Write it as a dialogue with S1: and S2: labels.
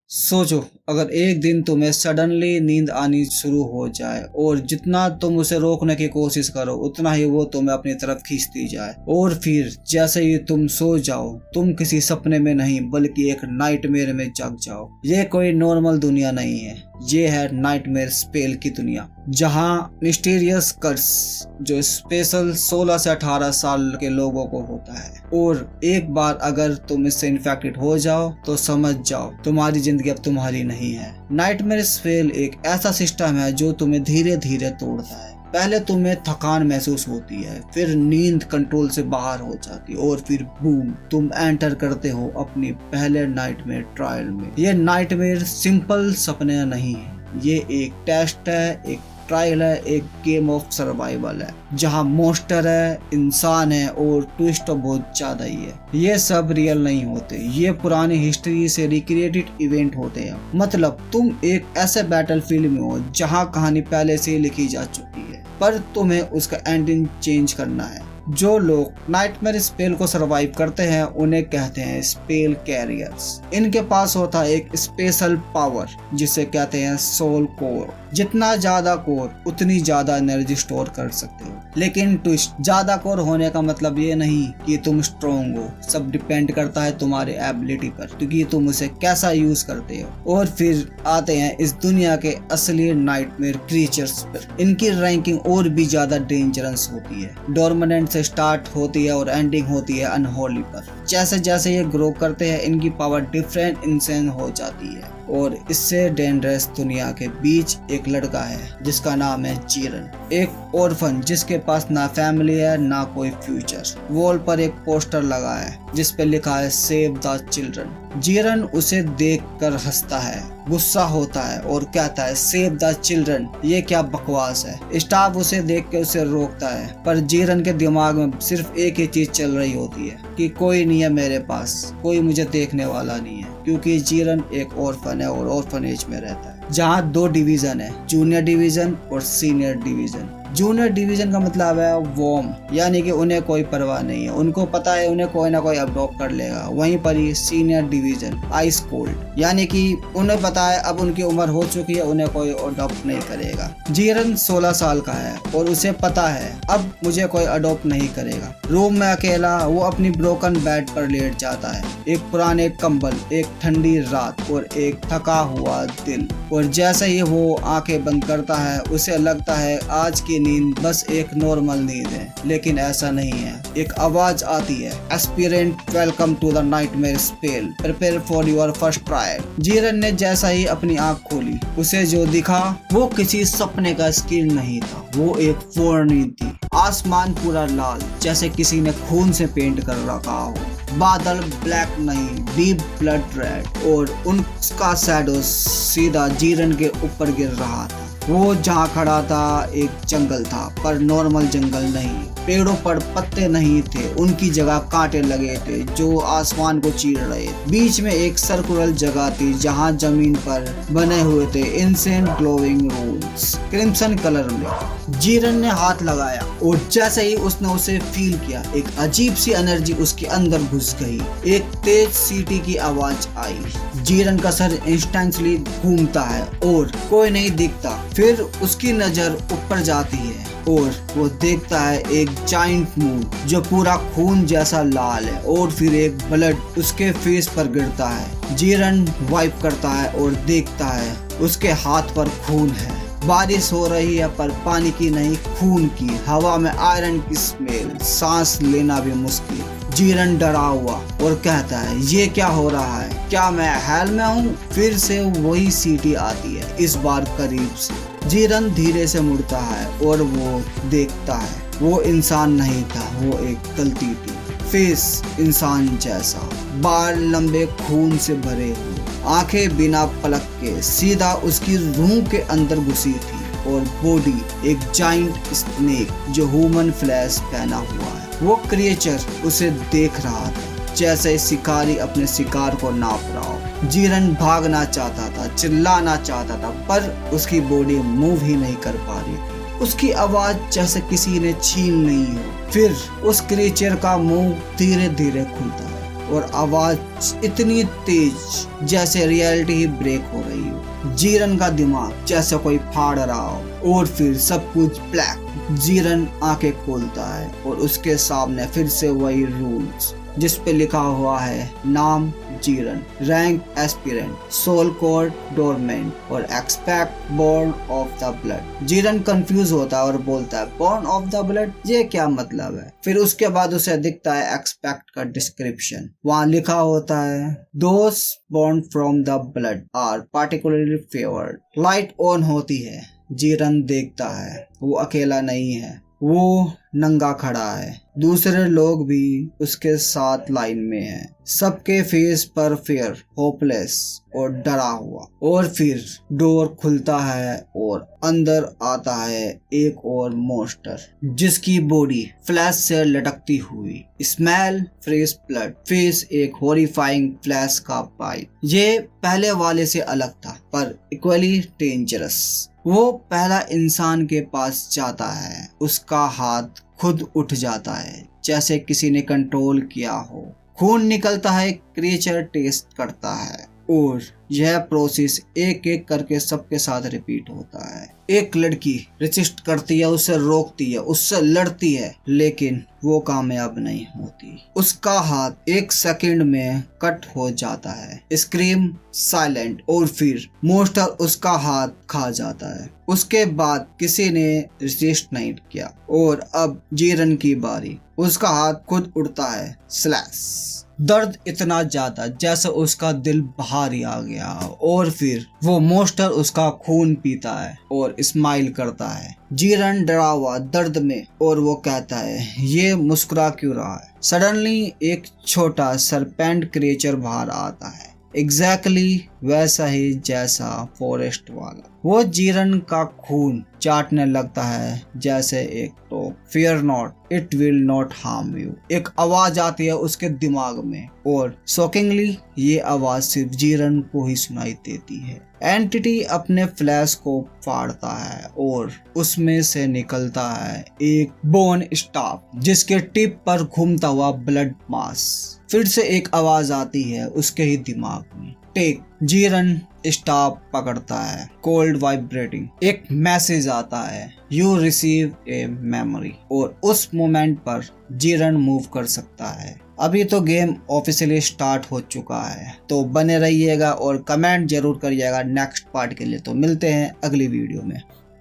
S1: सोचो, अगर एक दिन तुम्हें सडनली नींद आनी शुरू हो जाए और जितना तुम उसे रोकने की कोशिश करो उतना ही वो तुम्हें अपनी तरफ खींचती जाए, और फिर जैसे ही तुम सो जाओ तुम किसी सपने में नहीं बल्कि एक नाइटमेयर में जग जाओ। ये कोई नॉर्मल दुनिया नहीं है, ये है नाइटमेयर स्पेल की दुनिया, जहाँ मिस्टीरियस कर्स जो स्पेशल 16 से 18 साल के लोगों को होता है, और एक बार अगर तुम इससे इन्फेक्टेड हो जाओ तो समझ जाओ तुम्हारी जिंदगी अब तुम्हारी नहीं है। नाइटमेयर स्पेल एक ऐसा सिस्टम है जो तुम्हें धीरे धीरे तोड़ता है। पहले तुम्हें थकान महसूस होती है, फिर नींद कंट्रोल से बाहर हो जाती है, और फिर बूम तुम एंटर करते हो अपनी पहले नाइटमेयर ट्रायल में। ये नाइटमेयर सिंपल सपने नहीं है, ये एक टेस्ट है, एक ट्रायल है, एक गेम ऑफ सर्वाइवल है, जहाँ मॉन्स्टर है, इंसान है और ट्विस्ट तो बहुत ज्यादा ही है। ये सब रियल नहीं होते, ये पुरानी हिस्ट्री से रिक्रिएटेड इवेंट होते हैं। मतलब तुम एक ऐसे बैटलफील्ड में हो जहाँ कहानी पहले से लिखी जा चुकी है, पर तुम्हें उसका एंडिंग चेंज करना है। जो लोग नाइटमेयर स्पेल को सरवाइव करते हैं उन्हें कहते हैं स्पेल कैरियर्स। इनके पास होता है एक स्पेशल पावर जिसे कहते हैं सोल कोर। जितना ज्यादा कोर उतनी ज्यादा एनर्जी स्टोर कर सकते हो। लेकिन ट्विस्ट, ज्यादा कोर होने का मतलब ये नहीं कि तुम स्ट्रोंग हो, सब डिपेंड करता है तुम्हारे एबिलिटी पर, क्योंकि तुम उसे कैसा यूज करते हो। और फिर आते हैं इस दुनिया के असली नाइटमेयर क्रीचर्स पर। इनकी रैंकिंग और भी ज्यादा डेंजरस होती है। डोरमेंट से स्टार्ट होती है और एंडिंग होती है अनहोली पर। जैसे जैसे ये ग्रो करते हैं इनकी पावर डिफरेंट इंसेंस हो जाती है। और इससे डेंजरस दुनिया के बीच एक लड़का है जिसका नाम है जीरन, एक ऑर्फन जिसके पास ना फैमिली है ना कोई फ्यूचर। वॉल पर एक पोस्टर लगा है जिस पे लिखा है सेव द चिल्ड्रन। जीरन उसे देखकर हंसता है, गुस्सा होता है और कहता है सेव द चिल्ड्रन, ये क्या बकवास है। स्टाफ उसे देख के उसे रोकता है, पर जीरन के दिमाग में सिर्फ एक ही चीज चल रही होती है कि कोई नहीं है मेरे पास, कोई मुझे देखने वाला नहीं है, क्योंकि जीरन एक ऑर्फन है और ऑर्फनेज में रहता है, जहाँ 2 डिवीजन है, जूनियर डिवीजन और सीनियर डिवीजन। जूनियर डिवीजन का मतलब है वॉर्म, यानी कि उन्हें कोई परवाह नहीं है, उनको पता है उन्हें कोई ना कोई अडॉप्ट कर लेगा। वहीं पर ही सीनियर डिवीजन आइस कोल्ड, यानी कि उन्हें पता है अब उनकी उम्र हो चुकी है, उन्हें कोई अडॉप्ट नहीं करेगा। जीरन 16 साल का है और उसे पता है अब मुझे कोई अडॉप्ट नहीं करेगा। रूम में अकेला वो अपनी ब्रोकन बेड पर लेट जाता है, एक पुराने कंबल, एक ठंडी रात और एक थका हुआ दिल। और जैसे ही वो आंखें बंद करता है उसे लगता है आज की नींद बस एक नॉर्मल नींद है, लेकिन ऐसा नहीं है। एक आवाज आती है, aspirant welcome to the nightmare spell, prepare for your first trial. जीरन ने जैसा ही अपनी आंख खोली उसे जो दिखा वो किसी सपने का स्क्रीन नहीं था, वो एक पूर्ण नींद थी। आसमान पूरा लाल जैसे किसी ने खून से पेंट कर रखा हो, बादल ब्लैक नहीं डीप ब्लड रेड, और उनका शैडो सीधा जीरन के ऊपर गिर रहा था। वो जहाँ खड़ा था एक जंगल था, पर नॉर्मल जंगल नहीं। पेड़ों पर पत्ते नहीं थे, उनकी जगह कांटे लगे थे जो आसमान को चीर रहे। बीच में एक सर्कुलर जगह थी जहाँ जमीन पर बने हुए थे इंसेंट ग्लोइंग रून्स क्रिम्सन कलर में। जीरन ने हाथ लगाया और जैसे ही उसने उसे फील किया एक अजीब सी एनर्जी उसके अंदर घुस गई। एक तेज सीटी की आवाज आई। जीरन का सर इंस्टेंटली घूमता है और कोई नहीं दिखता। फिर उसकी नजर ऊपर जाती है और वो देखता है एक जाइंट मून जो पूरा खून जैसा लाल है, और फिर एक ब्लड उसके फेस पर गिरता है। जीरन वाइप करता है और देखता है उसके हाथ पर खून है। बारिश हो रही है पर पानी की नहीं, खून की। हवा में आयरन की स्मेल, सांस लेना भी मुश्किल। जीरन डरा हुआ और कहता है ये क्या हो रहा है, क्या मैं हेल में हूँ। फिर से वही सीटी आती है, इस बार करीब से। जीरन धीरे से मुड़ता है और वो देखता है वो इंसान नहीं था, वो एक गलती थी। फेस इंसान जैसा, बाल लंबे खून से भरे हुए, आंखें बिना पलक के सीधा उसकी रूह के अंदर घुसी थी, और बॉडी एक जाइंट स्नेक जो ह्यूमन फ्लैश पहना हुआ है। वो क्रिएचर उसे देख रहा था जैसे शिकारी अपने शिकार को नाप रहा हो। जीरन भागना चाहता था, चिल्लाना चाहता था, पर उसकी बॉडी मूव ही नहीं कर पा रही थी। उसकी आवाज जैसे किसी ने छीन ली हो। फिर उस क्रिएचर का मुंह धीरे धीरे खुलता है और आवाज इतनी तेज जैसे रियलिटी ही ब्रेक हो रही हो। जीरन का दिमाग जैसे कोई फाड़ रहा हो और फिर सब कुछ ब्लैक। जीरन आंखें खोलता है और उसके सामने फिर से वही रूल्स जिस पे लिखा हुआ है नाम जीरन, rank aspirant, soul code dormant और expect born of the blood. जीरन कंफ्यूज होता है और बोलता है बॉर्न ऑफ द ब्लड, ये क्या मतलब है? फिर उसके बाद उसे दिखता है एक्सपेक्ट का डिस्क्रिप्शन। वहाँ लिखा होता है those born from the blood are particularly favoured. Light on होती है, जीरन देखता है वो अकेला नहीं है, वो नंगा खड़ा है। दूसरे लोग भी उसके साथ लाइन में हैं। सबके फेस पर फियर, होपलेस और डरा हुआ। और फिर डोर खुलता है और अंदर आता है एक और मॉन्स्टर जिसकी बॉडी फ्लैश से लटकती हुई, स्मेल फ्रेश ब्लड, फेस एक हॉरिफाइंग फ्लैश का पाइप। ये पहले वाले से अलग था पर इक्वली डेंजरस। वो पहला इंसान के पास जाता है, उसका हाथ खुद उठ जाता है जैसे किसी ने कंट्रोल किया हो। खून निकलता है, क्रिएचर टेस्ट करता है और यह प्रोसेस एक एक करके सबके साथ रिपीट होता है। एक लड़की रेसिस्ट करती है, उसे रोकती है, उससे लड़ती है, लेकिन वो कामयाब नहीं होती। उसका हाथ एक सेकंड में कट हो जाता है। स्क्रीम साइलेंट और फिर मॉन्स्टर उसका हाथ खा जाता है। उसके बाद किसी ने रेसिस्ट नहीं किया और अब जीरन की बारी। उसका हाथ खुद उड़ता है, स्लैश। दर्द इतना ज्यादा जैसे उसका दिल बाहर ही आ गया और फिर वो मॉन्स्टर उसका खून पीता है और स्माइल करता है। जीरन डरा हुआ दर्द में और वो कहता है ये मुस्कुरा क्यों रहा है? सडनली एक छोटा सरपेंट क्रिएचर बाहर आता है, एग्जैक्टली वैसा ही जैसा फॉरेस्ट वाला। वो जीरन का खून चाटने लगता है जैसे एक top. Fear not, it will not harm you. एक आवाज आती है उसके दिमाग में और शॉकिंगली ये आवाज सिर्फ जीरन को ही सुनाई देती है। एंटिटी अपने फ्लैश को फाड़ता है और उसमें से निकलता है एक बोन स्टाफ जिसके टिप पर घूमता हुआ ब्लड मास। फिर से एक आवाज आती है उसके ही दिमाग में, टेक। जीरन स्टाफ पकड़ता है, कोल्ड वाइब्रेटिंग। एक मैसेज आता है, यू रिसीव ए मेमोरी। और उस मोमेंट पर जीरन मूव कर सकता है। अभी तो गेम ऑफिशियली स्टार्ट हो चुका है, तो बने रहिएगा और कमेंट जरूर करिएगा नेक्स्ट पार्ट के लिए। तो मिलते हैं अगली वीडियो में।